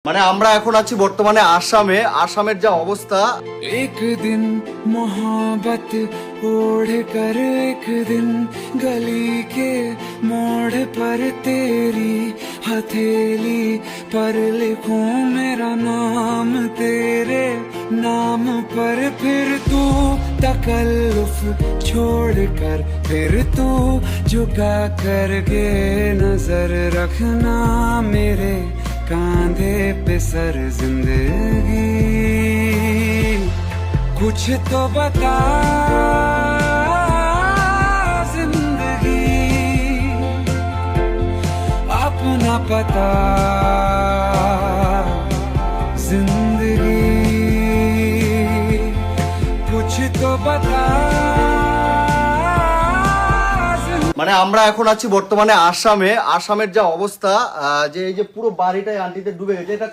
মানে আমরা এখন আছি বর্তমানে আসামের যা অবস্থা। एक दिन मोहब्बत ओढ़ कर एक दिन गली के मोड़ पर तेरी हथेली पर लिखूं मेरा नाम तेरे नाम पर फिर तू तकल्लुफ छोड़ कर फिर तू झुका कर के नजर रखना मेरे कांधे पे सर जिंदगी कुछ तो बता जिंदगी अपना पता जिंदगी कुछ तो बता মানে আমরা এখন আছি বর্তমানে আসামের যা অবস্থা, যে এই যে পুরো বাড়িটাই আন্টিতে ডুবে গেছে। এটা